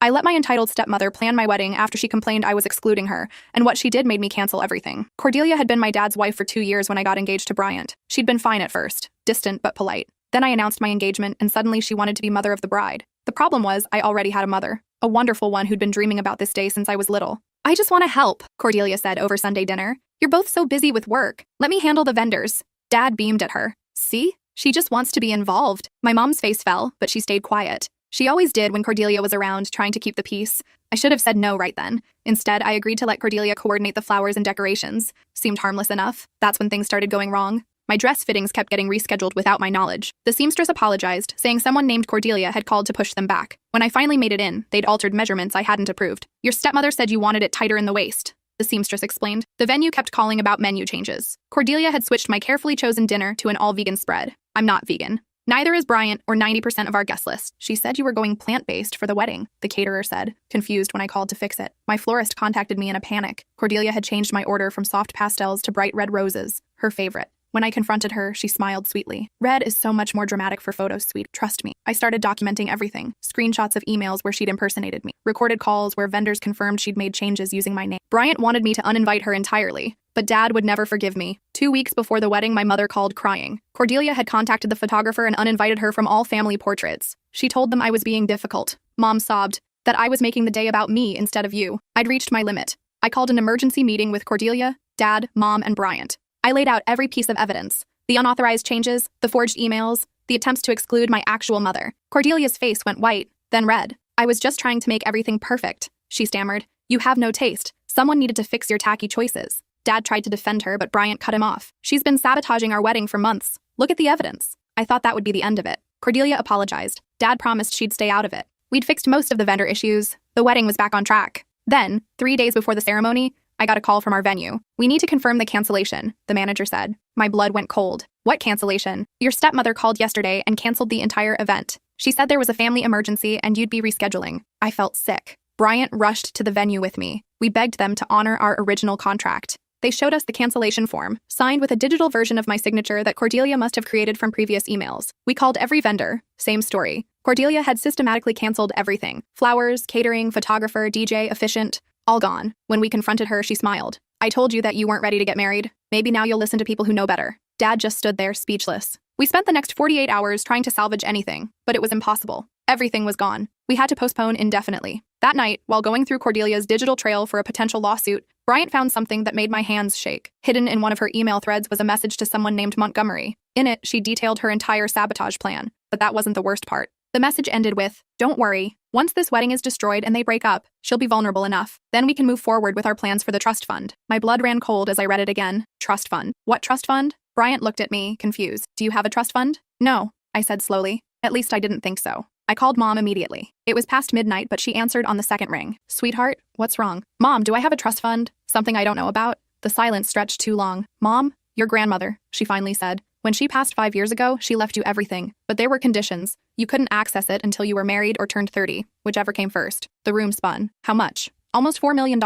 I let my entitled stepmother plan my wedding after she complained I was excluding her, and what she did made me cancel everything. Cordelia had been my dad's wife for 2 years when I got engaged to Bryant. She'd been fine at first, distant but polite. Then I announced my engagement, and suddenly she wanted to be mother of the bride. The problem was, I already had a mother, a wonderful one who'd been dreaming about this day since I was little. "I just want to help," Cordelia said over Sunday dinner. "You're both so busy with work. Let me handle the vendors." Dad beamed at her. "See? She just wants to be involved." My mom's face fell, but she stayed quiet. She always did when Cordelia was around, trying to keep the peace. I should have said no right then. Instead, I agreed to let Cordelia coordinate the flowers and decorations. Seemed harmless enough. That's when things started going wrong. My dress fittings kept getting rescheduled without my knowledge. The seamstress apologized, saying someone named Cordelia had called to push them back. When I finally made it in, they'd altered measurements I hadn't approved. "Your stepmother said you wanted it tighter in the waist," the seamstress explained. The venue kept calling about menu changes. Cordelia had switched my carefully chosen dinner to an all-vegan spread. I'm not vegan. Neither is Bryant or 90% of our guest list. "She said you were going plant-based for the wedding," the caterer said, confused when I called to fix it. My florist contacted me in a panic. Cordelia had changed my order from soft pastels to bright red roses, her favorite. When I confronted her, she smiled sweetly. "Red is so much more dramatic for photos, sweet. Trust me." I started documenting everything. Screenshots of emails where she'd impersonated me. Recorded calls where vendors confirmed she'd made changes using my name. Bryant wanted me to uninvite her entirely, but Dad would never forgive me. 2 weeks before the wedding, my mother called crying. Cordelia had contacted the photographer and uninvited her from all family portraits. She told them I was being difficult. Mom sobbed, that I was making the day about me instead of you. I'd reached my limit. I called an emergency meeting with Cordelia, Dad, Mom, and Bryant. I laid out every piece of evidence. The unauthorized changes, the forged emails, the attempts to exclude my actual mother. Cordelia's face went white, then red. "I was just trying to make everything perfect," she stammered. "You have no taste. Someone needed to fix your tacky choices." Dad tried to defend her, but Bryant cut him off. "She's been sabotaging our wedding for months. Look at the evidence." I thought that would be the end of it. Cordelia apologized. Dad promised she'd stay out of it. We'd fixed most of the vendor issues. The wedding was back on track. Then, 3 days before the ceremony, I got a call from our venue. "We need to confirm the cancellation," the manager said. My blood went cold. "What cancellation?" "Your stepmother called yesterday and canceled the entire event. She said there was a family emergency and you'd be rescheduling." I felt sick. Bryant rushed to the venue with me. We begged them to honor our original contract. They showed us the cancellation form, signed with a digital version of my signature that Cordelia must have created from previous emails. We called every vendor. Same story. Cordelia had systematically canceled everything. Flowers, catering, photographer, DJ, officiant. All gone. When we confronted her, she smiled. "I told you that you weren't ready to get married. Maybe now you'll listen to people who know better." Dad just stood there, speechless. We spent the next 48 hours trying to salvage anything, but it was impossible. Everything was gone. We had to postpone indefinitely. That night, while going through Cordelia's digital trail for a potential lawsuit, Bryant found something that made my hands shake. Hidden in one of her email threads was a message to someone named Montgomery. In it, she detailed her entire sabotage plan, but that wasn't the worst part. The message ended with, "Don't worry. Once this wedding is destroyed and they break up, she'll be vulnerable enough. Then we can move forward with our plans for the trust fund." My blood ran cold as I read it again. Trust fund. What trust fund? Bryant looked at me, confused. "Do you have a trust fund?" "No," I said slowly. "At least I didn't think so." I called Mom immediately. It was past midnight, but she answered on the second ring. "Sweetheart, what's wrong?" "Mom, do I have a trust fund? Something I don't know about?" The silence stretched too long. "Mom, your grandmother," she finally said. "When she passed 5 years ago, she left you everything. But there were conditions. You couldn't access it until you were married or turned 30, whichever came first." The room spun. "How much?" "Almost $4 million.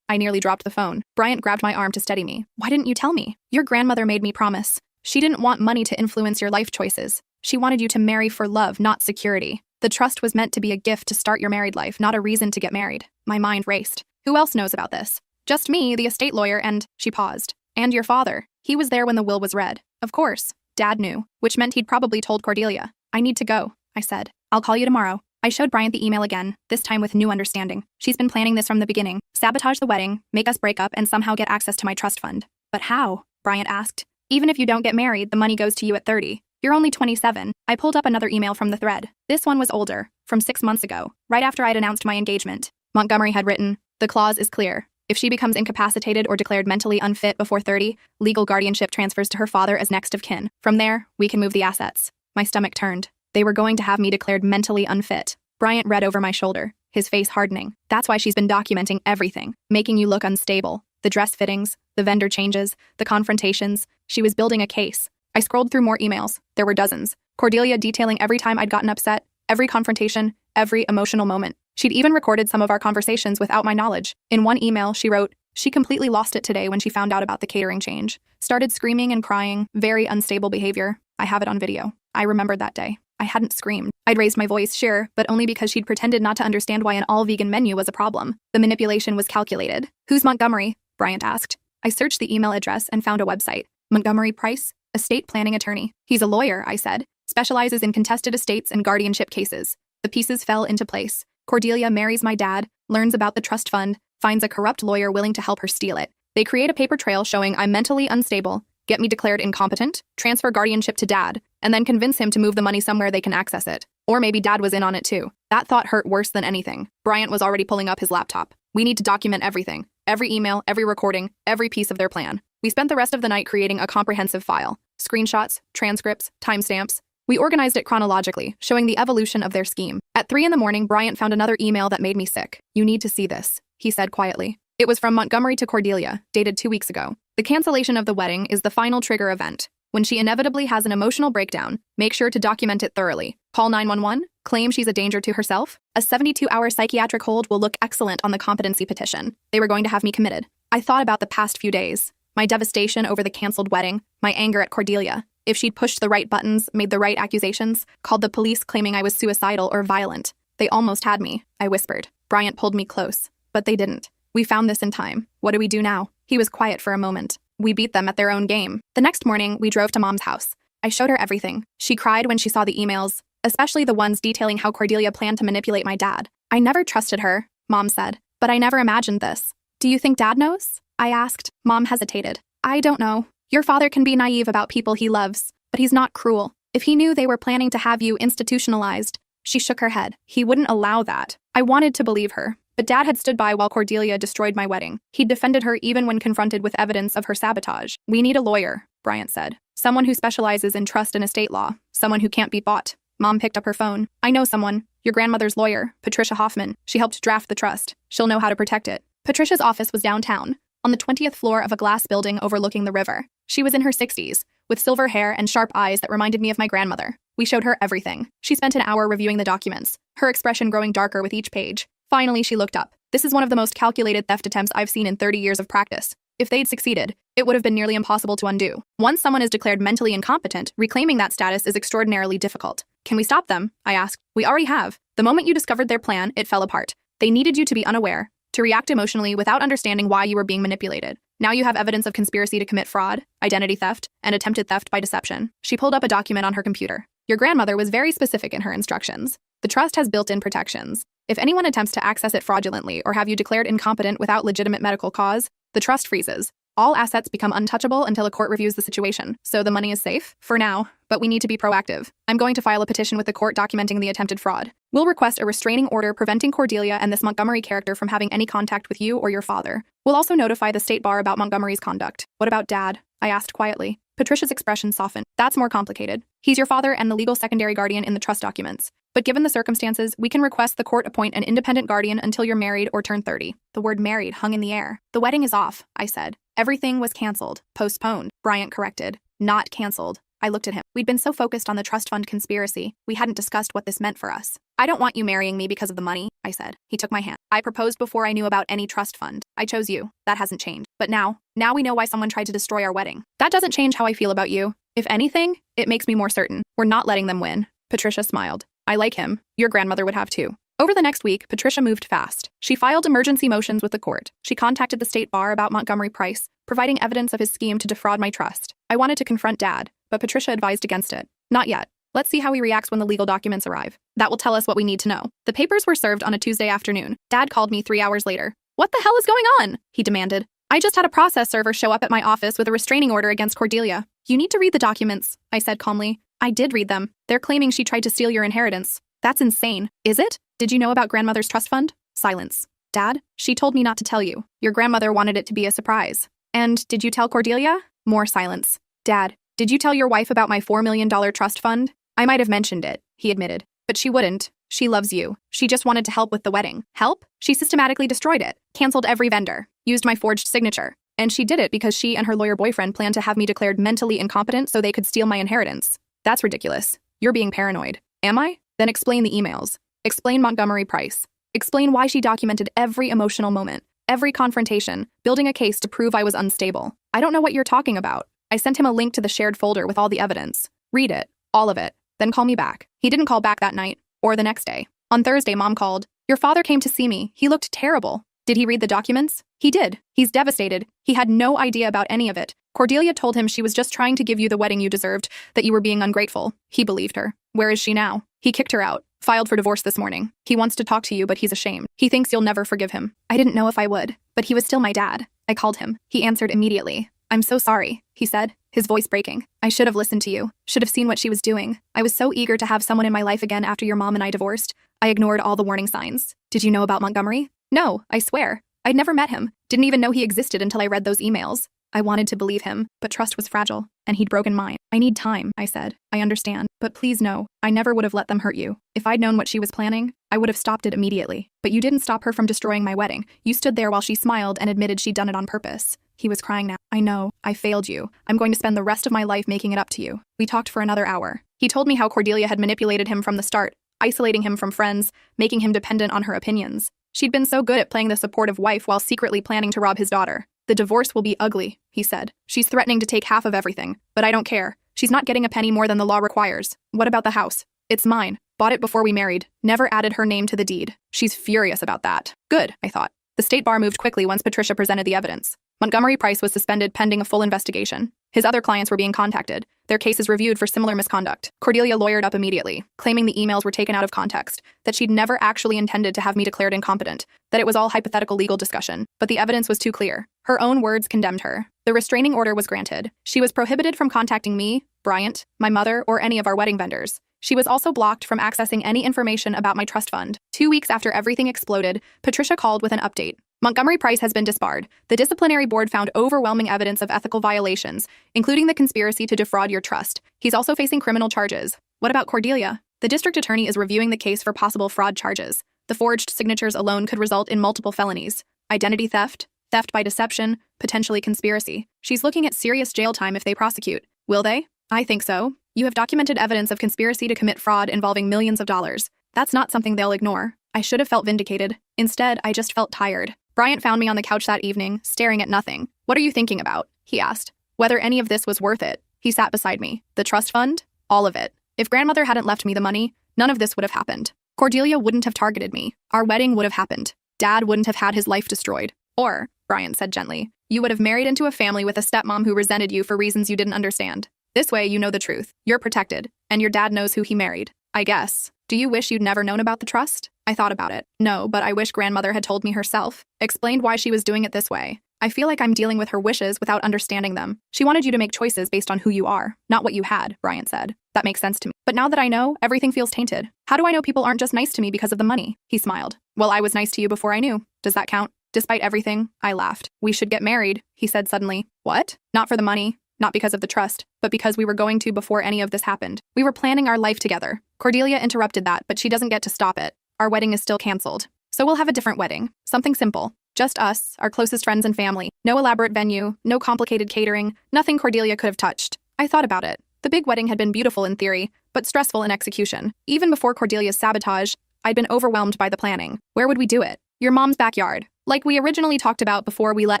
I nearly dropped the phone. Bryant grabbed my arm to steady me. "Why didn't you tell me? Your grandmother made me promise. She didn't want money to influence your life choices. She wanted you to marry for love, not security. The trust was meant to be a gift to start your married life, not a reason to get married." My mind raced. Who else knows about this? "Just me, the estate lawyer, and..." She paused. "And your father. He was there when the will was read." "Of course." Dad knew, which meant he'd probably told Cordelia. "I need to go," I said. "I'll call you tomorrow." I showed Bryant the email again, this time with new understanding. "She's been planning this from the beginning. Sabotage the wedding, make us break up, and somehow get access to my trust fund." "But how?" Bryant asked. "Even if you don't get married, the money goes to you at 30. You're only 27. I pulled up another email from the thread. This one was older, from 6 months ago, right after I'd announced my engagement. Montgomery had written, "The clause is clear. If she becomes incapacitated or declared mentally unfit before 30, legal guardianship transfers to her father as next of kin. From there, we can move the assets." My stomach turned. They were going to have me declared mentally unfit. Bryant read over my shoulder, his face hardening. "That's why she's been documenting everything, making you look unstable. The dress fittings, the vendor changes, the confrontations. She was building a case." I scrolled through more emails. There were dozens. Cordelia detailing every time I'd gotten upset, every confrontation, every emotional moment. She'd even recorded some of our conversations without my knowledge. In one email, she wrote, "She completely lost it today when she found out about the catering change. Started screaming and crying, very unstable behavior. I have it on video. I remembered that day. I hadn't screamed. I'd raised my voice, sure, but only because she'd pretended not to understand why an all-vegan menu was a problem. The manipulation was calculated. Who's Montgomery? Bryant asked. I searched the email address and found a website. Montgomery Price, estate planning attorney. He's a lawyer, I said. Specializes in contested estates and guardianship cases. The pieces fell into place. Cordelia marries my dad, learns about the trust fund, finds a corrupt lawyer willing to help her steal it. They create a paper trail showing I'm mentally unstable, get me declared incompetent, transfer guardianship to dad, and then convince him to move the money somewhere they can access it. Or maybe dad was in on it too. That thought hurt worse than anything. Bryant was already pulling up his laptop. We need to document everything. Every email, every recording, every piece of their plan. We spent the rest of the night creating a comprehensive file. Screenshots, transcripts, timestamps. We organized it chronologically, showing the evolution of their scheme. At 3 a.m, Bryant found another email that made me sick. You need to see this, he said quietly. It was from Montgomery to Cordelia, dated 2 weeks ago. The cancellation of the wedding is the final trigger event. When she inevitably has an emotional breakdown, make sure to document it thoroughly. Call 911, claim she's a danger to herself. A 72-hour psychiatric hold will look excellent on the competency petition. They were going to have me committed. I thought about the past few days. My devastation over the canceled wedding, my anger at Cordelia. If she'd pushed the right buttons, made the right accusations, called the police claiming I was suicidal or violent. They almost had me, I whispered. Bryant pulled me close, but they didn't. We found this in time. What do we do now? He was quiet for a moment. We beat them at their own game. The next morning, we drove to Mom's house. I showed her everything. She cried when she saw the emails, especially the ones detailing how Cordelia planned to manipulate my dad. I never trusted her, Mom said, but I never imagined this. Do you think Dad knows? I asked. Mom hesitated. I don't know. Your father can be naive about people he loves, but he's not cruel. If he knew they were planning to have you institutionalized, she shook her head. He wouldn't allow that. I wanted to believe her. But Dad had stood by while Cordelia destroyed my wedding. He'd defended her even when confronted with evidence of her sabotage. We need a lawyer, Bryant said. Someone who specializes in trust and estate law. Someone who can't be bought. Mom picked up her phone. I know someone. Your grandmother's lawyer, Patricia Hoffman. She helped draft the trust. She'll know how to protect it. Patricia's office was downtown, on the 20th floor of a glass building overlooking the river. She was in her 60s, with silver hair and sharp eyes that reminded me of my grandmother. We showed her everything. She spent an hour reviewing the documents, her expression growing darker with each page. Finally, she looked up. This is one of the most calculated theft attempts I've seen in 30 years of practice. If they'd succeeded, it would have been nearly impossible to undo. Once someone is declared mentally incompetent, reclaiming that status is extraordinarily difficult. Can we stop them? I asked. We already have. The moment you discovered their plan, it fell apart. They needed you to be unaware, to react emotionally without understanding why you were being manipulated. Now you have evidence of conspiracy to commit fraud, identity theft, and attempted theft by deception. She pulled up a document on her computer. Your grandmother was very specific in her instructions. The trust has built-in protections. If anyone attempts to access it fraudulently or have you declared incompetent without legitimate medical cause, the trust freezes. All assets become untouchable until a court reviews the situation. So the money is safe? For now, but we need to be proactive. I'm going to file a petition with the court documenting the attempted fraud. We'll request a restraining order preventing Cordelia and this Montgomery character from having any contact with you or your father. We'll also notify the state bar about Montgomery's conduct. What about Dad? I asked quietly. Patricia's expression softened. That's more complicated. He's your father and the legal secondary guardian in the trust documents. But given the circumstances, we can request the court appoint an independent guardian until you're married or turn 30. The word married hung in the air. The wedding is off, I said. Everything was canceled. Postponed, Bryant corrected. Not canceled. I looked at him. We'd been so focused on the trust fund conspiracy, we hadn't discussed what this meant for us. I don't want you marrying me because of the money, I said. He took my hand. I proposed before I knew about any trust fund. I chose you. That hasn't changed. But now we know why someone tried to destroy our wedding. That doesn't change how I feel about you. If anything, it makes me more certain. We're not letting them win. Patricia smiled. I like him. Your grandmother would have too. Over the next week, Patricia moved fast. She filed emergency motions with the court. She contacted the state bar about Montgomery Price, providing evidence of his scheme to defraud my trust. I wanted to confront Dad, but Patricia advised against it. Not yet. Let's see how he reacts when the legal documents arrive. That will tell us what we need to know. The papers were served on a Tuesday afternoon. Dad called me 3 hours later. What the hell is going on? He demanded. I just had a process server show up at my office with a restraining order against Cordelia. You need to read the documents, I said calmly. I did read them. They're claiming she tried to steal your inheritance. That's insane. Is it? Did you know about grandmother's trust fund? Silence. Dad, she told me not to tell you. Your grandmother wanted it to be a surprise. And did you tell Cordelia? More silence. Dad, did you tell your wife about my $4 million trust fund? I might have mentioned it, he admitted. But she wouldn't. She loves you. She just wanted to help with the wedding. Help? She systematically destroyed it, canceled every vendor, used my forged signature. And she did it because she and her lawyer boyfriend planned to have me declared mentally incompetent so they could steal my inheritance. That's ridiculous. You're being paranoid. Am I? Then explain the emails. Explain Montgomery Price. Explain why she documented every emotional moment, every confrontation, building a case to prove I was unstable. I don't know what you're talking about. I sent him a link to the shared folder with all the evidence. Read it. All of it. then call me back. He didn't call back that night, or the next day. On Thursday, Mom called. Your father came to see me. He looked terrible. Did he read the documents? He did. He's devastated. He had no idea about any of it. Cordelia told him she was just trying to give you the wedding you deserved, that you were being ungrateful. He believed her. Where is she now? He kicked her out. Filed for divorce this morning. He wants to talk to you, but he's ashamed. He thinks you'll never forgive him. I didn't know if I would, but he was still my dad. I called him. He answered immediately. I'm so sorry, he said, his voice breaking. I should have listened to you. Should have seen what she was doing. I was so eager to have someone in my life again after your mom and I divorced. I ignored all the warning signs. Did you know about Montgomery? No, I swear. I'd never met him. Didn't even know he existed until I read those emails. I wanted to believe him, but trust was fragile, and he'd broken mine. I need time, I said. I understand, but please know, I never would have let them hurt you. If I'd known what she was planning, I would have stopped it immediately. But you didn't stop her from destroying my wedding. You stood there while she smiled and admitted she'd done it on purpose. He was crying now. I know, I failed you. I'm going to spend the rest of my life making it up to you. We talked for another hour. He told me how Cordelia had manipulated him from the start, isolating him from friends, making him dependent on her opinions. She'd been so good at playing the supportive wife while secretly planning to rob his daughter. The divorce will be ugly, he said. She's threatening to take half of everything, but I don't care. She's not getting a penny more than the law requires. What about the house? It's mine. Bought it before we married. Never added her name to the deed. She's furious about that. Good, I thought. The state bar moved quickly once Patricia presented the evidence. Montgomery Price was suspended pending a full investigation. His other clients were being contacted, their cases reviewed for similar misconduct. Cordelia lawyered up immediately, claiming the emails were taken out of context, that she'd never actually intended to have me declared incompetent, that it was all hypothetical legal discussion. But the evidence was too clear. Her own words condemned her. The restraining order was granted. She was prohibited from contacting me, Bryant, my mother, or any of our wedding vendors. She was also blocked from accessing any information about my trust fund. 2 weeks after everything exploded, Patricia called with an update. Montgomery Price has been disbarred. The disciplinary board found overwhelming evidence of ethical violations, including the conspiracy to defraud your trust. He's also facing criminal charges. What about Cordelia? The district attorney is reviewing the case for possible fraud charges. The forged signatures alone could result in multiple felonies. Identity theft, theft by deception, potentially conspiracy. She's looking at serious jail time if they prosecute. Will they? I think so. You have documented evidence of conspiracy to commit fraud involving millions of dollars. That's not something they'll ignore. I should have felt vindicated. Instead, I just felt tired. Bryant found me on the couch that evening, staring at nothing. What are you thinking about? He asked. Whether any of this was worth it. He sat beside me. The trust fund? All of it. If grandmother hadn't left me the money, none of this would have happened. Cordelia wouldn't have targeted me. Our wedding would have happened. Dad wouldn't have had his life destroyed. Or, Bryant said gently, you would have married into a family with a stepmom who resented you for reasons you didn't understand. This way, you know the truth. You're protected, and your dad knows who he married. I guess. Do you wish you'd never known about the trust? I thought about it. No, but I wish grandmother had told me herself, explained why she was doing it this way. I feel like I'm dealing with her wishes without understanding them. She wanted you to make choices based on who you are, not what you had, Bryant said. That makes sense to me. But now that I know, everything feels tainted. How do I know people aren't just nice to me because of the money? He smiled. Well, I was nice to you before I knew. Does that count? Despite everything, I laughed. We should get married, he said suddenly. What? Not for the money. Not because of the trust, but because we were going to before any of this happened. We were planning our life together. Cordelia interrupted that, but she doesn't get to stop it. Our wedding is still canceled. So we'll have a different wedding. Something simple. Just us, our closest friends and family. No elaborate venue, no complicated catering, nothing Cordelia could have touched. I thought about it. The big wedding had been beautiful in theory, but stressful in execution. Even before Cordelia's sabotage, I'd been overwhelmed by the planning. Where would we do it? Your mom's backyard. Like we originally talked about before we let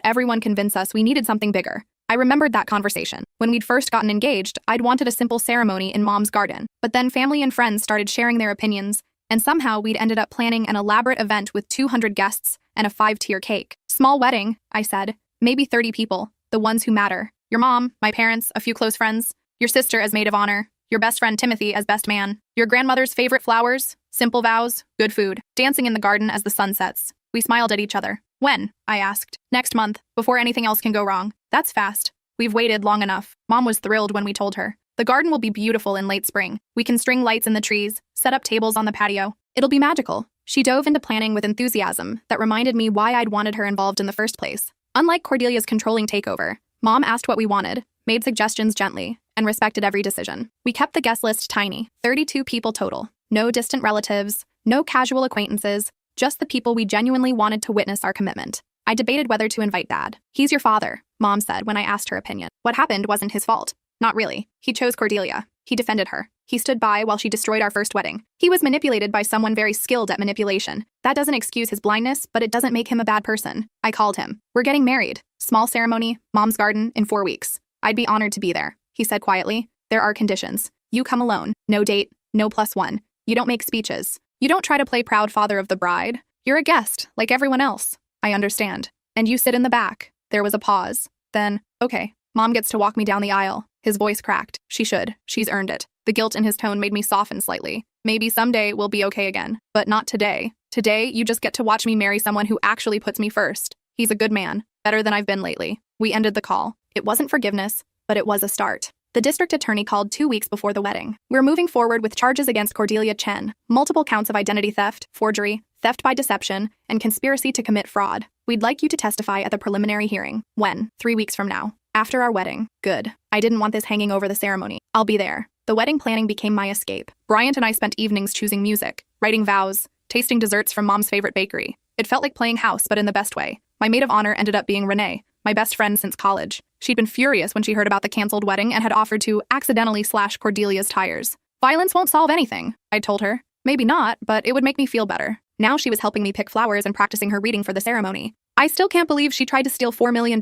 everyone convince us we needed something bigger. I remembered that conversation. When we'd first gotten engaged, I'd wanted a simple ceremony in Mom's garden. But then family and friends started sharing their opinions, and somehow we'd ended up planning an elaborate event with 200 guests and a 5-tier cake. Small wedding, I said. Maybe 30 people, the ones who matter. Your mom, my parents, a few close friends, your sister as maid of honor, your best friend Timothy as best man, your grandmother's favorite flowers, simple vows, good food, dancing in the garden as the sun sets. We smiled at each other. When? I asked. Next month, before anything else can go wrong. That's fast. We've waited long enough. Mom was thrilled when we told her. The garden will be beautiful in late spring. We can string lights in the trees, set up tables on the patio. It'll be magical. She dove into planning with enthusiasm that reminded me why I'd wanted her involved in the first place. Unlike Cordelia's controlling takeover, Mom asked what we wanted, made suggestions gently, and respected every decision. We kept the guest list tiny, 32 people total. No distant relatives, no casual acquaintances, just the people we genuinely wanted to witness our commitment. I debated whether to invite Dad. He's your father, Mom said when I asked her opinion. What happened wasn't his fault. Not really. He chose Cordelia. He defended her. He stood by while she destroyed our first wedding. He was manipulated by someone very skilled at manipulation. That doesn't excuse his blindness, but it doesn't make him a bad person. I called him. We're getting married. Small ceremony, Mom's garden, in 4 weeks. I'd be honored to be there, he said quietly. There are conditions. You come alone. No date, no +1. You don't make speeches. You don't try to play proud father of the bride. You're a guest, like everyone else. I understand. And you sit in the back. There was a pause. Then, okay, Mom gets to walk me down the aisle. His voice cracked. She should. She's earned it. The guilt in his tone made me soften slightly. Maybe someday we'll be okay again. But not today. Today, you just get to watch me marry someone who actually puts me first. He's a good man. Better than I've been lately. We ended the call. It wasn't forgiveness, but it was a start. The district attorney called 2 weeks before the wedding. We're moving forward with charges against Cordelia Chen, multiple counts of identity theft, forgery, theft by deception, and conspiracy to commit fraud. We'd like you to testify at the preliminary hearing. When? 3 weeks from now. After our wedding. Good. I didn't want this hanging over the ceremony. I'll be there. The wedding planning became my escape. Bryant and I spent evenings choosing music, writing vows, tasting desserts from Mom's favorite bakery. It felt like playing house, but in the best way. My maid of honor ended up being Renee, my best friend since college. She'd been furious when she heard about the canceled wedding and had offered to accidentally slash Cordelia's tires. Violence won't solve anything, I told her. Maybe not, but it would make me feel better. Now she was helping me pick flowers and practicing her reading for the ceremony. I still can't believe she tried to steal $4 million,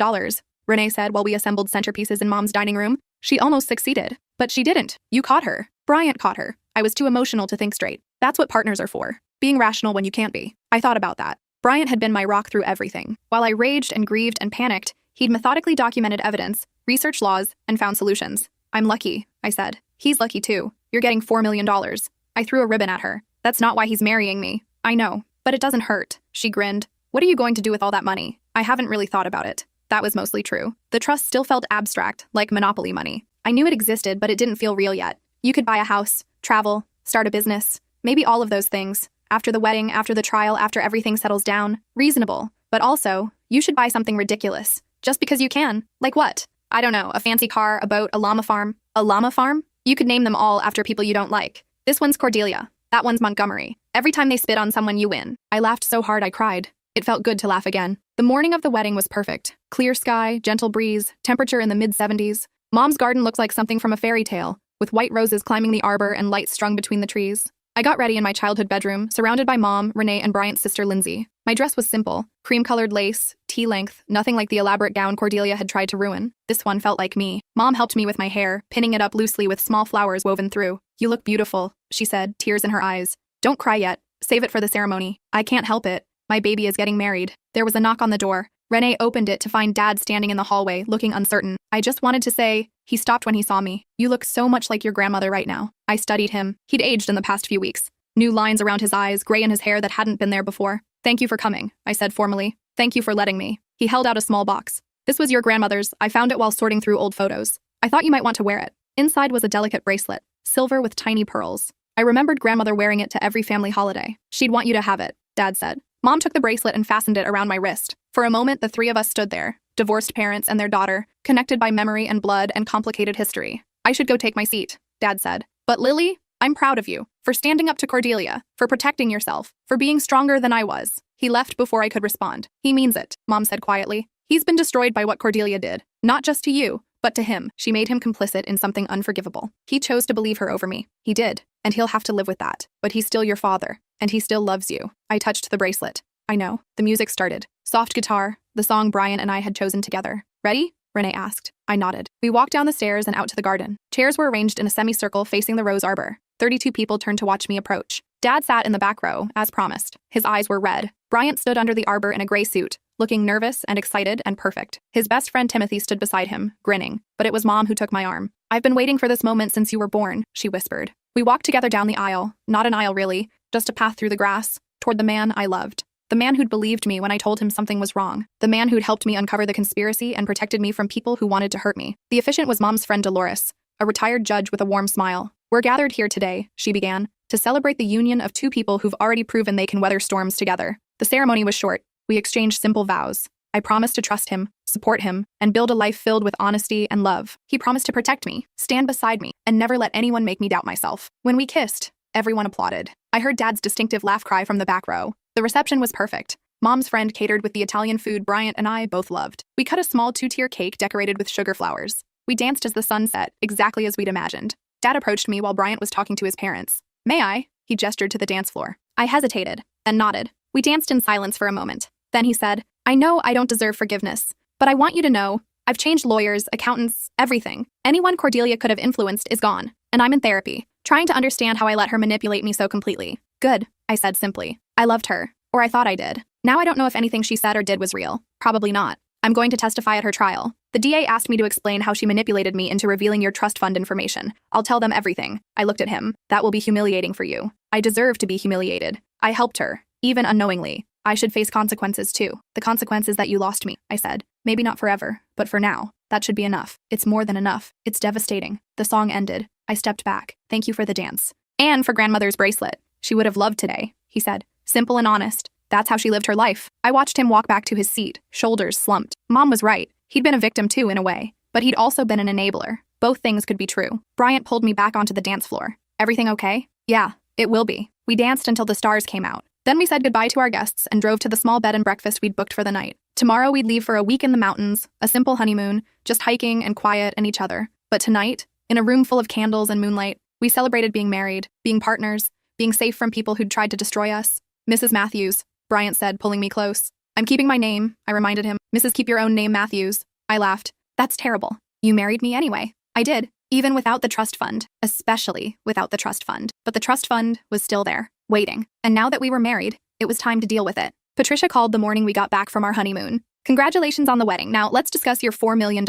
Renee said while we assembled centerpieces in Mom's dining room. She almost succeeded. But she didn't. You caught her. Bryant caught her. I was too emotional to think straight. That's what partners are for. Being rational when you can't be. I thought about that. Bryant had been my rock through everything. While I raged and grieved and panicked, he'd methodically documented evidence, researched laws, and found solutions. I'm lucky, I said. He's lucky too. You're getting $4 million. I threw a ribbon at her. That's not why he's marrying me. I know. But it doesn't hurt. She grinned. What are you going to do with all that money? I haven't really thought about it. That was mostly true. The trust still felt abstract, like Monopoly money. I knew it existed, but it didn't feel real yet. You could buy a house, travel, start a business, maybe all of those things. After the wedding, after the trial, after everything settles down. Reasonable. But also, you should buy something ridiculous. Just because you can. Like what? I don't know, a fancy car, a boat, a llama farm. A llama farm? You could name them all after people you don't like. This one's Cordelia. That one's Montgomery. Every time they spit on someone, you win. I laughed so hard I cried. It felt good to laugh again. The morning of the wedding was perfect. Clear sky, gentle breeze, temperature in the mid-70s. Mom's garden looked like something from a fairy tale, with white roses climbing the arbor and lights strung between the trees. I got ready in my childhood bedroom, surrounded by Mom, Renee, and Bryant's sister Lindsay. My dress was simple, cream-colored lace, tea-length, nothing like the elaborate gown Cordelia had tried to ruin. This one felt like me. Mom helped me with my hair, pinning it up loosely with small flowers woven through. You look beautiful, she said, tears in her eyes. Don't cry yet. Save it for the ceremony. I can't help it. My baby is getting married. There was a knock on the door. Renee opened it to find Dad standing in the hallway, looking uncertain. I just wanted to say, he stopped when he saw me. You look so much like your grandmother right now. I studied him. He'd aged in the past few weeks. New lines around his eyes, gray in his hair that hadn't been there before. Thank you for coming, I said formally. Thank you for letting me. He held out a small box. This was your grandmother's. I found it while sorting through old photos. I thought you might want to wear it. Inside was a delicate bracelet, silver with tiny pearls. I remembered grandmother wearing it to every family holiday. She'd want you to have it, Dad said. Mom took the bracelet and fastened it around my wrist. For a moment, the three of us stood there, divorced parents and their daughter, connected by memory and blood and complicated history. I should go take my seat, Dad said. But Lily, I'm proud of you, for standing up to Cordelia, for protecting yourself, for being stronger than I was. He left before I could respond. He means it, Mom said quietly. He's been destroyed by what Cordelia did. Not just to you, but to him. She made him complicit in something unforgivable. He chose to believe her over me. He did, and he'll have to live with that. But he's still your father, and he still loves you. I touched the bracelet. I know. The music started. Soft guitar, the song Bryant and I had chosen together. Ready? Renee asked. I nodded. We walked down the stairs and out to the garden. Chairs were arranged in a semicircle facing the rose arbor. 32 people turned to watch me approach. Dad sat in the back row, as promised. His eyes were red. Bryant stood under the arbor in a gray suit, looking nervous and excited and perfect. His best friend Timothy stood beside him, grinning. But it was Mom who took my arm. I've been waiting for this moment since you were born, she whispered. We walked together down the aisle. Not an aisle really, just a path through the grass, toward the man I loved. The man who'd believed me when I told him something was wrong. The man who'd helped me uncover the conspiracy and protected me from people who wanted to hurt me. The officiant was Mom's friend Dolores, a retired judge with a warm smile. We're gathered here today, she began, to celebrate the union of two people who've already proven they can weather storms together. The ceremony was short. We exchanged simple vows. I promised to trust him, support him, and build a life filled with honesty and love. He promised to protect me, stand beside me, and never let anyone make me doubt myself. When we kissed, everyone applauded. I heard Dad's distinctive laugh cry from the back row. The reception was perfect. Mom's friend catered with the Italian food Bryant and I both loved. We cut a small 2-tier cake decorated with sugar flowers. We danced as the sun set, exactly as we'd imagined. Dad approached me while Bryant was talking to his parents. May I? He gestured to the dance floor. I hesitated, then nodded. We danced in silence for a moment. Then he said, I know I don't deserve forgiveness, but I want you to know, I've changed lawyers, accountants, everything. Anyone Cordelia could have influenced is gone. And I'm in therapy, trying to understand how I let her manipulate me so completely. Good, I said simply. I loved her. Or I thought I did. Now I don't know if anything she said or did was real. Probably not. I'm going to testify at her trial. The DA asked me to explain how she manipulated me into revealing your trust fund information. I'll tell them everything. I looked at him. That will be humiliating for you. I deserve to be humiliated. I helped her, even unknowingly. I should face consequences too. The consequences that you lost me, I said. Maybe not forever, but for now. That should be enough. It's more than enough. It's devastating. The song ended. I stepped back. Thank you for the dance. And for grandmother's bracelet. She would have loved today, he said. Simple and honest. That's how she lived her life. I watched him walk back to his seat, shoulders slumped. Mom was right. He'd been a victim too, in a way. But he'd also been an enabler. Both things could be true. Bryant pulled me back onto the dance floor. Everything okay? Yeah, it will be. We danced until the stars came out. Then we said goodbye to our guests and drove to the small bed and breakfast we'd booked for the night. Tomorrow we'd leave for a week in the mountains, a simple honeymoon, just hiking and quiet and each other. But tonight, in a room full of candles and moonlight, we celebrated being married, being partners, being safe from people who'd tried to destroy us. Mrs. Matthews, Bryant said, pulling me close. I'm keeping my name, I reminded him. Mrs. Keep your own name Matthews. I laughed. That's terrible. You married me anyway. I did, even without the trust fund, especially without the trust fund. But the trust fund was still there, waiting. And now that we were married, it was time to deal with it. Patricia called the morning we got back from our honeymoon. Congratulations on the wedding. Now let's discuss your $4 million.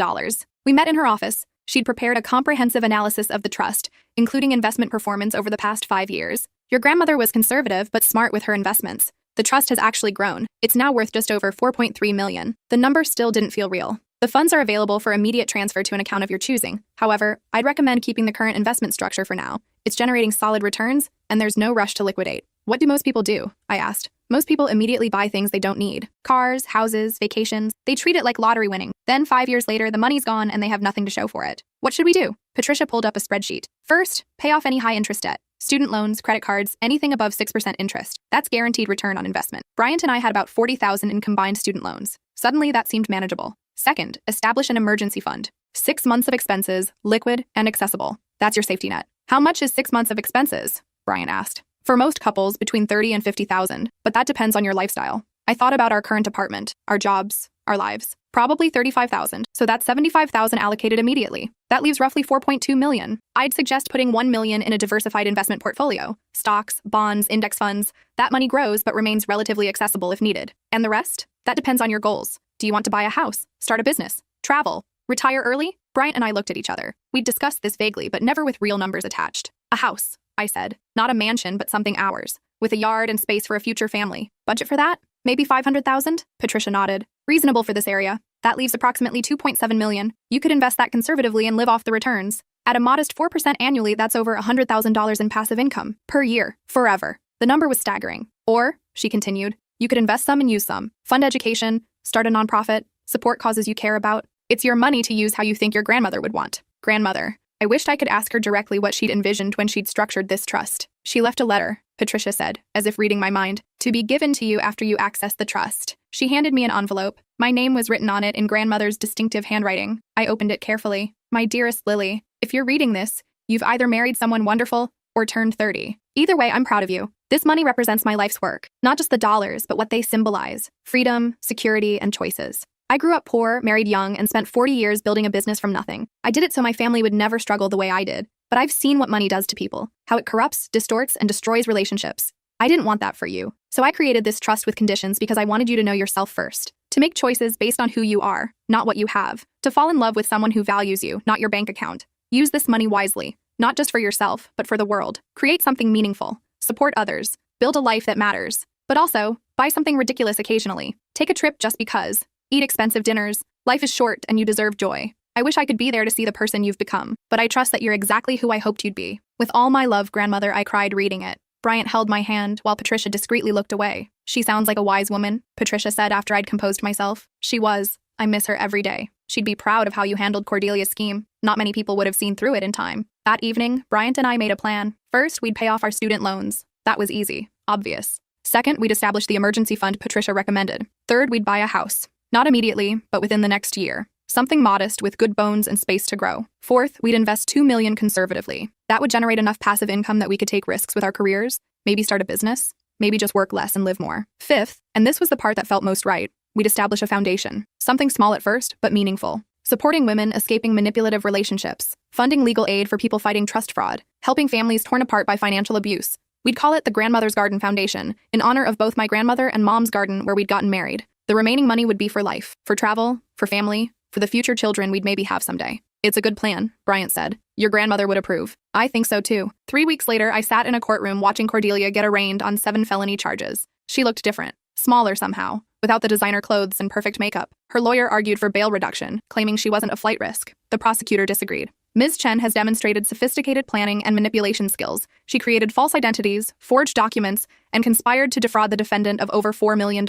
We met in her office. She'd prepared a comprehensive analysis of the trust, including investment performance over the past 5 years. Your grandmother was conservative but smart with her investments. The trust has actually grown. It's now worth just over $4.3 million. The number still didn't feel real. The funds are available for immediate transfer to an account of your choosing. However, I'd recommend keeping the current investment structure for now. It's generating solid returns, and there's no rush to liquidate. What do most people do? I asked. Most people immediately buy things they don't need. Cars, houses, vacations. They treat it like lottery winning. Then 5 years later, the money's gone and they have nothing to show for it. What should we do? Patricia pulled up a spreadsheet. First, pay off any high-interest debt. Student loans, credit cards, anything above 6% interest. That's guaranteed return on investment. Bryant and I had about $40,000 in combined student loans. Suddenly, that seemed manageable. Second, establish an emergency fund. 6 months of expenses, liquid and accessible. That's your safety net. How much is 6 months of expenses? Bryant asked. For most couples, between $30,000 and $50,000, but that depends on your lifestyle. I thought about our current apartment, our jobs, our lives. Probably $35,000, so that's $75,000 allocated immediately. That leaves roughly $4.2 million. I'd suggest putting $1 million in a diversified investment portfolio. Stocks, bonds, index funds. That money grows but remains relatively accessible if needed. And the rest? That depends on your goals. Do you want to buy a house, start a business, travel, retire early? Bryant and I looked at each other. We'd discussed this vaguely, but never with real numbers attached. A house, I said. Not a mansion, but something ours, with a yard and space for a future family. Budget for that? Maybe $500,000? Patricia nodded. Reasonable for this area. That leaves approximately $2.7 million. You could invest that conservatively and live off the returns. At a modest 4% annually, that's over $100,000 in passive income per year, forever. The number was staggering. Or, she continued, you could invest some and use some. Fund education, start a nonprofit, support causes you care about. It's your money to use how you think your grandmother would want. Grandmother. I wished I could ask her directly what she'd envisioned when she'd structured this trust. She left a letter, Patricia said, as if reading my mind, to be given to you after you access the trust. She handed me an envelope. My name was written on it in grandmother's distinctive handwriting. I opened it carefully. My dearest Lily, if you're reading this, you've either married someone wonderful or turned 30. Either way, I'm proud of you. This money represents my life's work, not just the dollars, but what they symbolize: freedom, security, and choices. I grew up poor, married young, and spent 40 years building a business from nothing. I did it so my family would never struggle the way I did. But I've seen what money does to people, how it corrupts, distorts, and destroys relationships. I didn't want that for you. So I created this trust with conditions because I wanted you to know yourself first. To make choices based on who you are, not what you have. To fall in love with someone who values you, not your bank account. Use this money wisely, not just for yourself, but for the world. Create something meaningful. Support others. Build a life that matters. But also, buy something ridiculous occasionally. Take a trip just because. Eat expensive dinners. Life is short and you deserve joy. I wish I could be there to see the person you've become, but I trust that you're exactly who I hoped you'd be. With all my love, grandmother, I cried reading it. Bryant held my hand while Patricia discreetly looked away. She sounds like a wise woman, Patricia said after I'd composed myself. She was. I miss her every day. She'd be proud of how you handled Cordelia's scheme. Not many people would have seen through it in time. That evening, Bryant and I made a plan. First, we'd pay off our student loans. That was easy, obvious. Second, we'd establish the emergency fund Patricia recommended. Third, we'd buy a house. Not immediately, but within the next year. Something modest with good bones and space to grow. Fourth, we'd invest $2 million conservatively. That would generate enough passive income that we could take risks with our careers, maybe start a business, maybe just work less and live more. Fifth, and this was the part that felt most right, we'd establish a foundation. Something small at first, but meaningful. supporting women escaping manipulative relationships, funding legal aid for people fighting trust fraud, helping families torn apart by financial abuse. We'd call it the Grandmother's Garden Foundation, in honor of both my grandmother and Mom's garden where we'd gotten married. The remaining money would be for life, for travel, for family, for the future children we'd maybe have someday. It's a good plan, Bryant said. Your grandmother would approve. I think so too. 3 weeks later, I sat in a courtroom watching Cordelia get arraigned on 7 felony charges. She looked different, smaller somehow, without the designer clothes and perfect makeup. Her lawyer argued for bail reduction, claiming she wasn't a flight risk. The prosecutor disagreed. Ms. Chen has demonstrated sophisticated planning and manipulation skills. She created false identities, forged documents, and conspired to defraud the defendant of over $4 million.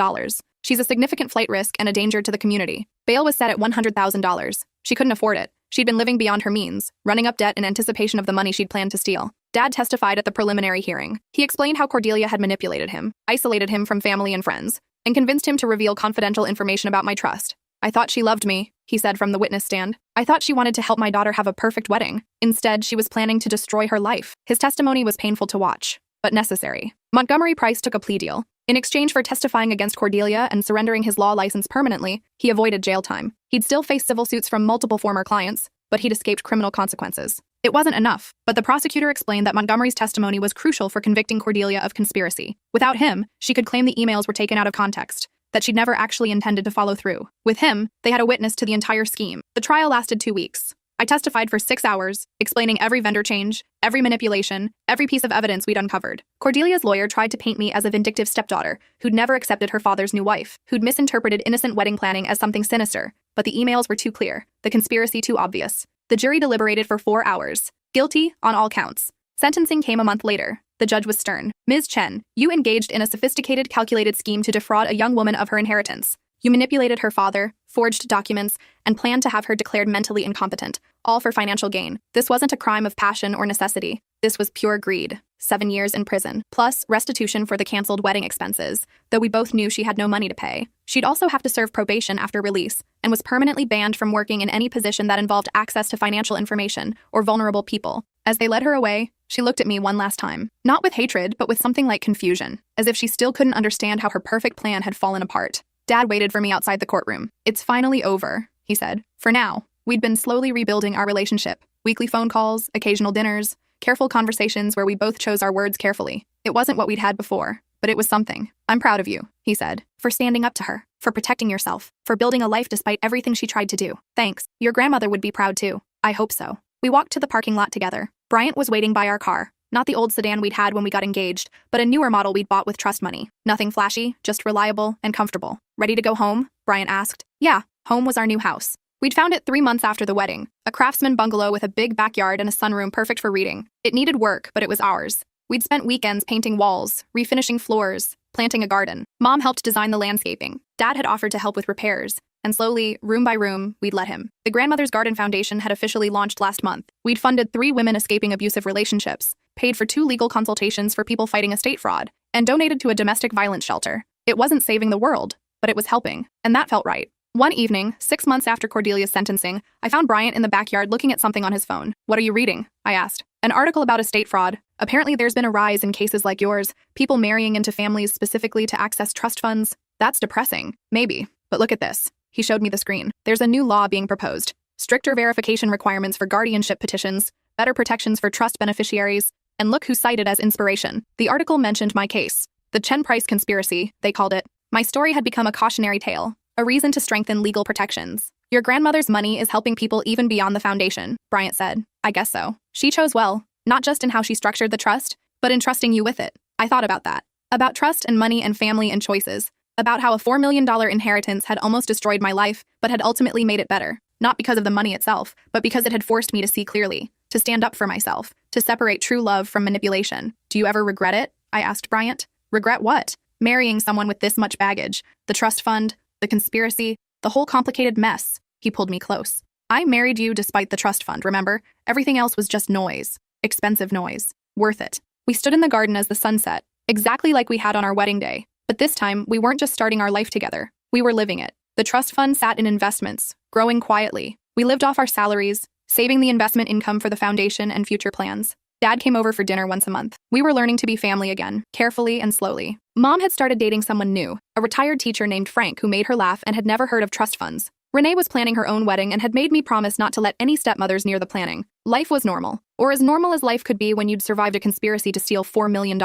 She's a significant flight risk and a danger to the community. Bail was set at $100,000. She couldn't afford it. She'd been living beyond her means, running up debt in anticipation of the money she'd planned to steal. Dad testified at the preliminary hearing. He explained how Cordelia had manipulated him, isolated him from family and friends, and convinced him to reveal confidential information about my trust. I thought she loved me, he said from the witness stand. I thought she wanted to help my daughter have a perfect wedding. Instead, she was planning to destroy her life. His testimony was painful to watch, but necessary. Montgomery Price took a plea deal. In exchange for testifying against Cordelia and surrendering his law license permanently, he avoided jail time. He'd still face civil suits from multiple former clients, but he'd escaped criminal consequences. It wasn't enough, but the prosecutor explained that Montgomery's testimony was crucial for convicting Cordelia of conspiracy. Without him, she could claim the emails were taken out of context, that she'd never actually intended to follow through. With him, they had a witness to the entire scheme. The trial lasted 2 weeks. I testified for 6 hours, explaining every vendor change, every manipulation, every piece of evidence we'd uncovered. Cordelia's lawyer tried to paint me as a vindictive stepdaughter who'd never accepted her father's new wife, who'd misinterpreted innocent wedding planning as something sinister. But the emails were too clear, the conspiracy too obvious. The jury deliberated for 4 hours. Guilty on all counts. Sentencing came a month later. The judge was stern. Ms. Chen, you engaged in a sophisticated, calculated scheme to defraud a young woman of her inheritance. You manipulated her father, forged documents, and planned to have her declared mentally incompetent, all for financial gain. This wasn't a crime of passion or necessity. This was pure greed. 7 years in prison, plus restitution for the canceled wedding expenses, though we both knew she had no money to pay. She'd also have to serve probation after release, and was permanently banned from working in any position that involved access to financial information or vulnerable people. As they led her away, she looked at me one last time. Not with hatred, but with something like confusion, as if she still couldn't understand how her perfect plan had fallen apart. Dad waited for me outside the courtroom. It's finally over, he said. For now. We'd been slowly rebuilding our relationship. Weekly phone calls, occasional dinners, careful conversations where we both chose our words carefully. It wasn't what we'd had before, but it was something. I'm proud of you, he said, for standing up to her, for protecting yourself, for building a life despite everything she tried to do. Thanks. Your grandmother would be proud too. I hope so. We walked to the parking lot together. Bryant was waiting by our car. Not the old sedan we'd had when we got engaged, but a newer model we'd bought with trust money. Nothing flashy, just reliable and comfortable. Ready to go home? Bryant asked. Yeah, home was our new house. We'd found it 3 months after the wedding, a craftsman bungalow with a big backyard and a sunroom perfect for reading. It needed work, but it was ours. We'd spent weekends painting walls, refinishing floors, planting a garden. Mom helped design the landscaping. Dad had offered to help with repairs, and slowly, room by room, we'd let him. The Grandmother's Garden Foundation had officially launched last month. We'd funded 3 women escaping abusive relationships, paid for 2 legal consultations for people fighting estate fraud, and donated to a domestic violence shelter. It wasn't saving the world, but it was helping, and that felt right. One evening, 6 months after Cordelia's sentencing, I found Bryant in the backyard looking at something on his phone. What are you reading? I asked. An article about estate fraud. Apparently there's been a rise in cases like yours, people marrying into families specifically to access trust funds. That's depressing. Maybe. But look at this. He showed me the screen. There's a new law being proposed. Stricter verification requirements for guardianship petitions, better protections for trust beneficiaries, and look who's cited as inspiration. The article mentioned my case. The Chen Price conspiracy, they called it. My story had become a cautionary tale. A reason to strengthen legal protections. Your grandmother's money is helping people even beyond the foundation, Bryant said. I guess so. She chose well, not just in how she structured the trust, but in trusting you with it. I thought about that. About trust and money and family and choices. About how a $4 million inheritance had almost destroyed my life, but had ultimately made it better. Not because of the money itself, but because it had forced me to see clearly, to stand up for myself, to separate true love from manipulation. Do you ever regret it? I asked Bryant. Regret what? Marrying someone with this much baggage. The trust fund, the conspiracy, the whole complicated mess. He pulled me close. I married you despite the trust fund, remember? Everything else was just noise. Expensive noise. Worth it. We stood in the garden as the sun set, exactly like we had on our wedding day. But this time, we weren't just starting our life together. We were living it. The trust fund sat in investments, growing quietly. We lived off our salaries, saving the investment income for the foundation and future plans. Dad came over for dinner once a month. We were learning to be family again, carefully and slowly. Mom had started dating someone new, a retired teacher named Frank who made her laugh and had never heard of trust funds. Renee was planning her own wedding and had made me promise not to let any stepmothers near the planning. Life was normal, or as normal as life could be when you'd survived a conspiracy to steal $4 million.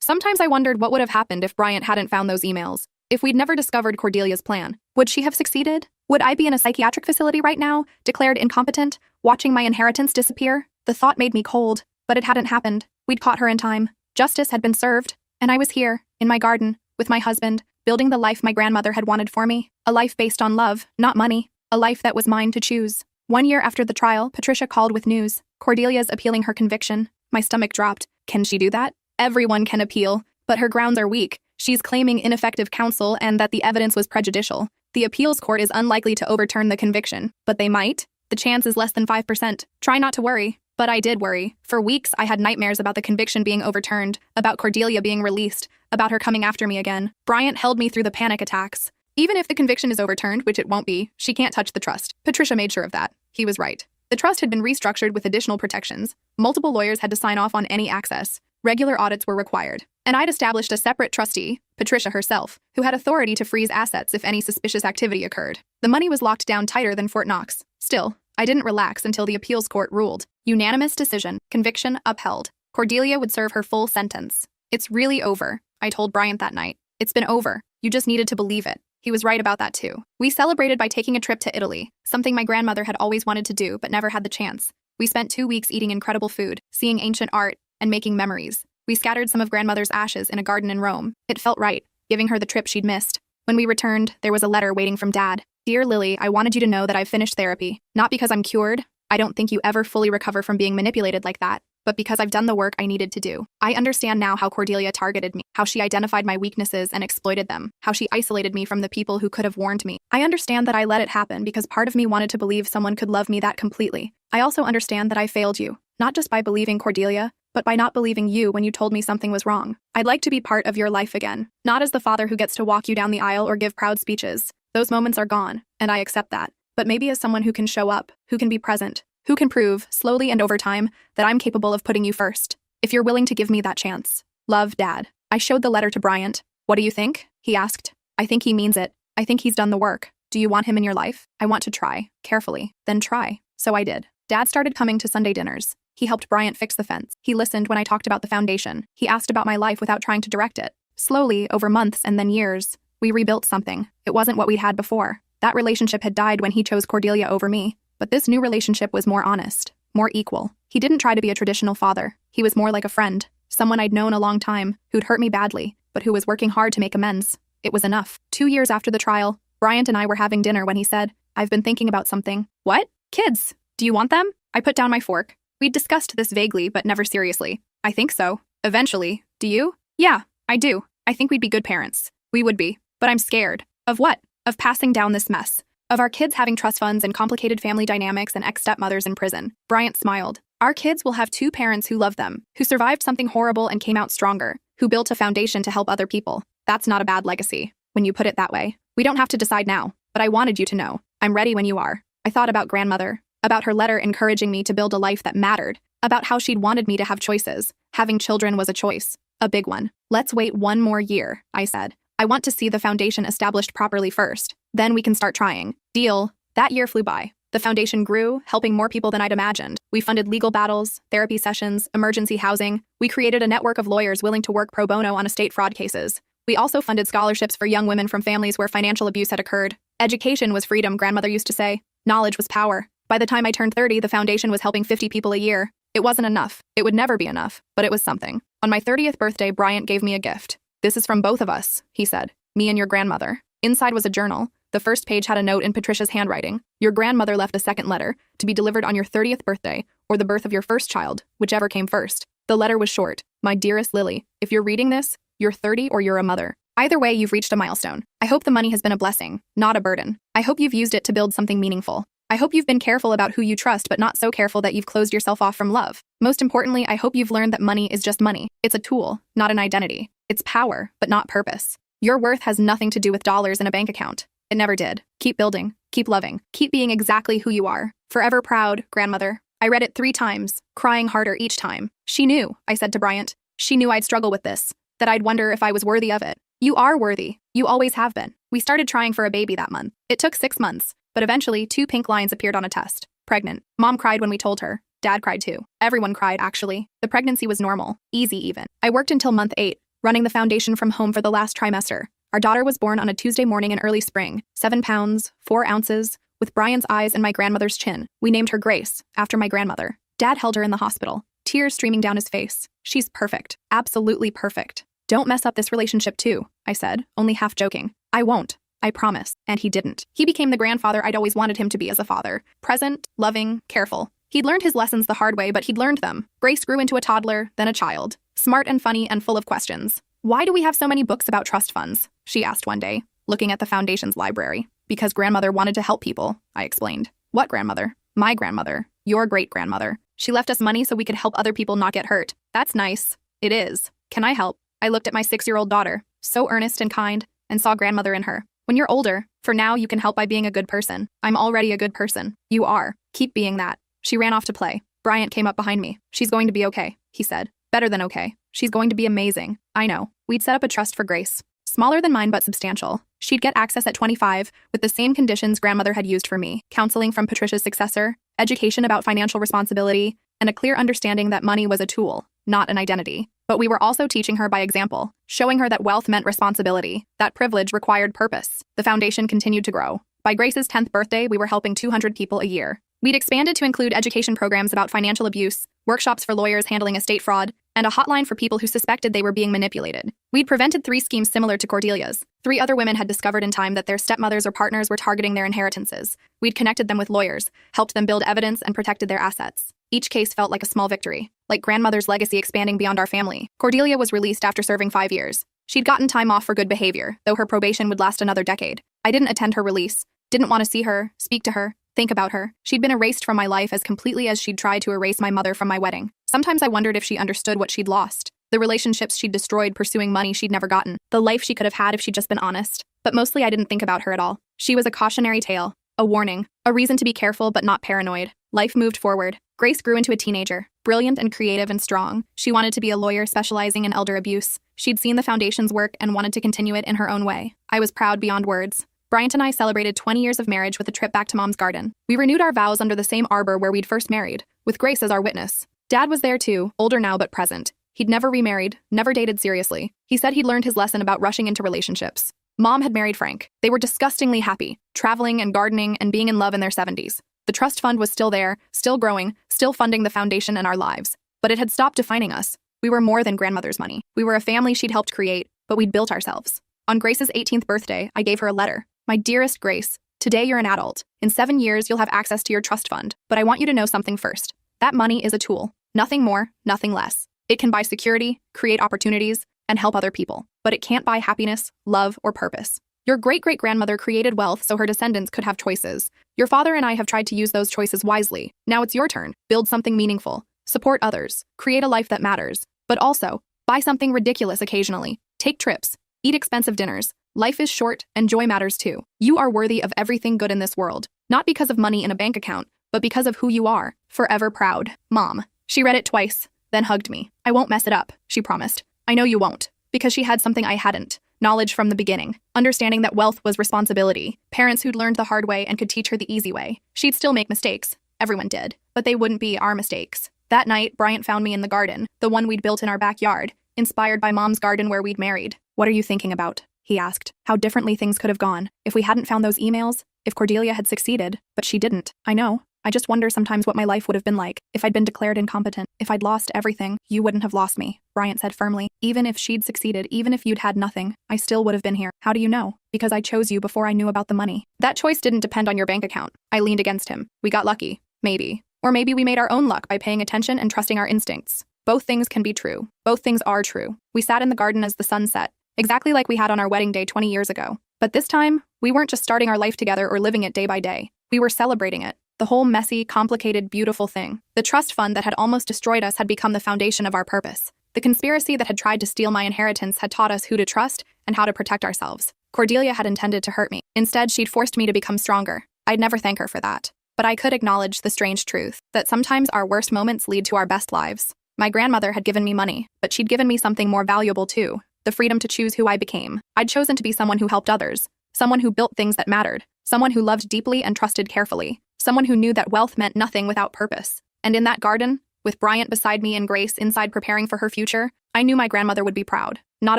Sometimes I wondered what would have happened if Bryant hadn't found those emails. If we'd never discovered Cordelia's plan, would she have succeeded? Would I be in a psychiatric facility right now, declared incompetent, watching my inheritance disappear? The thought made me cold, but it hadn't happened. We'd caught her in time. Justice had been served, and I was here, in my garden, with my husband, building the life my grandmother had wanted for me. A life based on love, not money. A life that was mine to choose. 1 year after the trial, Patricia called with news. Cordelia's appealing her conviction. My stomach dropped. Can she do that? Everyone can appeal, but her grounds are weak. She's claiming ineffective counsel and that the evidence was prejudicial. The appeals court is unlikely to overturn the conviction, but they might. The chance is less than 5%. Try not to worry. But I did worry. For weeks, I had nightmares about the conviction being overturned, about Cordelia being released, about her coming after me again. Bryant held me through the panic attacks. Even if the conviction is overturned, which it won't be, she can't touch the trust. Patricia made sure of that. He was right. The trust had been restructured with additional protections. Multiple lawyers had to sign off on any access. Regular audits were required. And I'd established a separate trustee, Patricia herself, who had authority to freeze assets if any suspicious activity occurred. The money was locked down tighter than Fort Knox. Still, I didn't relax until the appeals court ruled. Unanimous decision. Conviction upheld. Cordelia would serve her full sentence. It's really over, I told Bryant that night. It's been over. You just needed to believe it. He was right about that too. We celebrated by taking a trip to Italy, something my grandmother had always wanted to do but never had the chance. We spent 2 weeks eating incredible food, seeing ancient art, and making memories. We scattered some of grandmother's ashes in a garden in Rome. It felt right, giving her the trip she'd missed. When we returned, there was a letter waiting from Dad. Dear Lily, I wanted you to know that I've finished therapy. Not because I'm cured. I don't think you ever fully recover from being manipulated like that, but because I've done the work I needed to do. I understand now how Cordelia targeted me, how she identified my weaknesses and exploited them, how she isolated me from the people who could have warned me. I understand that I let it happen because part of me wanted to believe someone could love me that completely. I also understand that I failed you, not just by believing Cordelia, but by not believing you when you told me something was wrong. I'd like to be part of your life again, not as the father who gets to walk you down the aisle or give proud speeches. Those moments are gone, and I accept that. But maybe as someone who can show up, who can be present, who can prove, slowly and over time, that I'm capable of putting you first. If you're willing to give me that chance. Love, Dad. I showed the letter to Bryant. What do you think? He asked. I think he means it. I think he's done the work. Do you want him in your life? I want to try. Carefully. Then try. So I did. Dad started coming to Sunday dinners. He helped Bryant fix the fence. He listened when I talked about the foundation. He asked about my life without trying to direct it. Slowly, over months and then years, we rebuilt something. It wasn't what we'd had before. That relationship had died when he chose Cordelia over me. But this new relationship was more honest, more equal. He didn't try to be a traditional father. He was more like a friend, someone I'd known a long time, who'd hurt me badly, but who was working hard to make amends. It was enough. 2 years after the trial, Bryant and I were having dinner when he said, I've been thinking about something. What? Kids? Do you want them? I put down my fork. We'd discussed this vaguely, but never seriously. I think so. Eventually. Do you? Yeah, I do. I think we'd be good parents. We would be. But I'm scared. Of what? Of passing down this mess. Of our kids having trust funds and complicated family dynamics and ex-stepmothers in prison. Bryant smiled. Our kids will have 2 parents who love them, who survived something horrible and came out stronger, who built a foundation to help other people. That's not a bad legacy, when you put it that way. We don't have to decide now, but I wanted you to know. I'm ready when you are. I thought about grandmother, about her letter encouraging me to build a life that mattered, about how she'd wanted me to have choices. Having children was a choice, a big one. Let's wait 1 more year, I said. I want to see the foundation established properly first. Then we can start trying. Deal. That year flew by. The foundation grew, helping more people than I'd imagined. We funded legal battles, therapy sessions, emergency housing. We created a network of lawyers willing to work pro bono on estate fraud cases. We also funded scholarships for young women from families where financial abuse had occurred. Education was freedom, grandmother used to say. Knowledge was power. By the time I turned 30, the foundation was helping 50 people a year. It wasn't enough. It would never be enough, but it was something. On my 30th birthday, Bryant gave me a gift. This is from both of us, he said. Me and your grandmother. Inside was a journal. The first page had a note in Patricia's handwriting. Your grandmother left a second letter, to be delivered on your 30th birthday, or the birth of your first child, whichever came first. The letter was short. My dearest Lily, if you're reading this, you're 30 or you're a mother. Either way, you've reached a milestone. I hope the money has been a blessing, not a burden. I hope you've used it to build something meaningful. I hope you've been careful about who you trust, but not so careful that you've closed yourself off from love. Most importantly, I hope you've learned that money is just money. It's a tool, not an identity. It's power, but not purpose. Your worth has nothing to do with dollars in a bank account. It never did. Keep building. Keep loving. Keep being exactly who you are. Forever proud, grandmother. I read it 3 times, crying harder each time. She knew, I said to Bryant. She knew I'd struggle with this, that I'd wonder if I was worthy of it. You are worthy. You always have been. We started trying for a baby that month. It took 6 months. But eventually, 2 pink lines appeared on a test. Pregnant. Mom cried when we told her. Dad cried too. Everyone cried, actually. The pregnancy was normal. Easy, even. I worked until month 8, running the foundation from home for the last trimester. Our daughter was born on a Tuesday morning in early spring. 7 pounds, 4 ounces, with Brian's eyes and my grandmother's chin. We named her Grace, after my grandmother. Dad held her in the hospital, tears streaming down his face. She's perfect. Absolutely perfect. Don't mess up this relationship too, I said, only half joking. I won't. I promise. And he didn't. He became the grandfather I'd always wanted him to be as a father. Present, loving, careful. He'd learned his lessons the hard way, but he'd learned them. Grace grew into a toddler, then a child. Smart and funny and full of questions. Why do we have so many books about trust funds? She asked one day, looking at the foundation's library. Because grandmother wanted to help people, I explained. What grandmother? My grandmother. Your great-grandmother. She left us money so we could help other people not get hurt. That's nice. It is. Can I help? I looked at my 6-year-old daughter, so earnest and kind, and saw grandmother in her. When you're older, for now you can help by being a good person. I'm already a good person. You are. Keep being that. She ran off to play. Bryant came up behind me. She's going to be okay, he said. Better than okay. She's going to be amazing. I know. We'd set up a trust for Grace. Smaller than mine but substantial. She'd get access at 25, with the same conditions grandmother had used for me. Counseling from Patricia's successor, education about financial responsibility, and a clear understanding that money was a tool, not an identity. But we were also teaching her by example, showing her that wealth meant responsibility, that privilege required purpose. The foundation continued to grow. By Grace's 10th birthday, we were helping 200 people a year. We'd expanded to include education programs about financial abuse, workshops for lawyers handling estate fraud, and a hotline for people who suspected they were being manipulated. We'd prevented 3 schemes similar to Cordelia's. 3 other women had discovered in time that their stepmothers or partners were targeting their inheritances. We'd connected them with lawyers, helped them build evidence, and protected their assets. Each case felt like a small victory, like grandmother's legacy expanding beyond our family. Cordelia was released after serving 5 years. She'd gotten time off for good behavior, though her probation would last another decade. I didn't attend her release, didn't want to see her, speak to her, think about her. She'd been erased from my life as completely as she'd tried to erase my mother from my wedding. Sometimes I wondered if she understood what she'd lost, the relationships she'd destroyed pursuing money she'd never gotten, the life she could have had if she'd just been honest. But mostly I didn't think about her at all. She was a cautionary tale, a warning, a reason to be careful but not paranoid. Life moved forward. Grace grew into a teenager, brilliant and creative and strong. She wanted to be a lawyer specializing in elder abuse. She'd seen the foundation's work and wanted to continue it in her own way. I was proud beyond words. Bryant and I celebrated 20 years of marriage with a trip back to Mom's garden. We renewed our vows under the same arbor where we'd first married, with Grace as our witness. Dad was there too, older now but present. He'd never remarried, never dated seriously. He said he'd learned his lesson about rushing into relationships. Mom had married Frank. They were disgustingly happy, traveling and gardening and being in love in their 70s. The trust fund was still there, still growing, still funding the foundation and our lives. But it had stopped defining us. We were more than grandmother's money. We were a family she'd helped create, but we'd built ourselves. On Grace's 18th birthday, I gave her a letter. My dearest Grace, today you're an adult. In 7 years, you'll have access to your trust fund. But I want you to know something first. That money is a tool. Nothing more, nothing less. It can buy security, create opportunities, and help other people. But it can't buy happiness, love, or purpose. Your great-great-grandmother created wealth so her descendants could have choices. Your father and I have tried to use those choices wisely. Now it's your turn. Build something meaningful. Support others. Create a life that matters. But also, buy something ridiculous occasionally. Take trips. Eat expensive dinners. Life is short, and joy matters too. You are worthy of everything good in this world. Not because of money in a bank account, but because of who you are. Forever proud. Mom. She read it twice, then hugged me. I won't mess it up, she promised. I know you won't. Because she had something I hadn't. Knowledge from the beginning. Understanding that wealth was responsibility. Parents who'd learned the hard way and could teach her the easy way. She'd still make mistakes. Everyone did. But they wouldn't be our mistakes. That night, Bryant found me in the garden, the one we'd built in our backyard, inspired by Mom's garden where we'd married. What are you thinking about? He asked. How differently things could have gone if we hadn't found those emails, if Cordelia had succeeded, but she didn't. I know. I just wonder sometimes what my life would have been like if I'd been declared incompetent, if I'd lost everything. You wouldn't have lost me, Bryant said firmly. Even if she'd succeeded, even if you'd had nothing, I still would have been here. How do you know? Because I chose you before I knew about the money. That choice didn't depend on your bank account. I leaned against him. We got lucky. Maybe. Or maybe we made our own luck by paying attention and trusting our instincts. Both things can be true. Both things are true. We sat in the garden as the sun set, exactly like we had on our wedding day 20 years ago. But this time, we weren't just starting our life together or living it day by day. We were celebrating it. The whole messy, complicated, beautiful thing. The trust fund that had almost destroyed us had become the foundation of our purpose. The conspiracy that had tried to steal my inheritance had taught us who to trust and how to protect ourselves. Cordelia had intended to hurt me. Instead, she'd forced me to become stronger. I'd never thank her for that. But I could acknowledge the strange truth that sometimes our worst moments lead to our best lives. My grandmother had given me money, but she'd given me something more valuable too. The freedom to choose who I became. I'd chosen to be someone who helped others, someone who built things that mattered, someone who loved deeply and trusted carefully, someone who knew that wealth meant nothing without purpose. And in that garden, with Bryant beside me and Grace inside preparing for her future, I knew my grandmother would be proud, not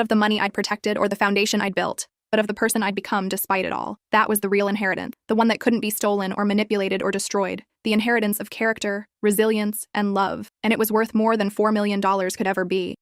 of the money I'd protected or the foundation I'd built, but of the person I'd become despite it all. That was the real inheritance, the one that couldn't be stolen or manipulated or destroyed, the inheritance of character, resilience, and love, and it was worth more than $4 million could ever be.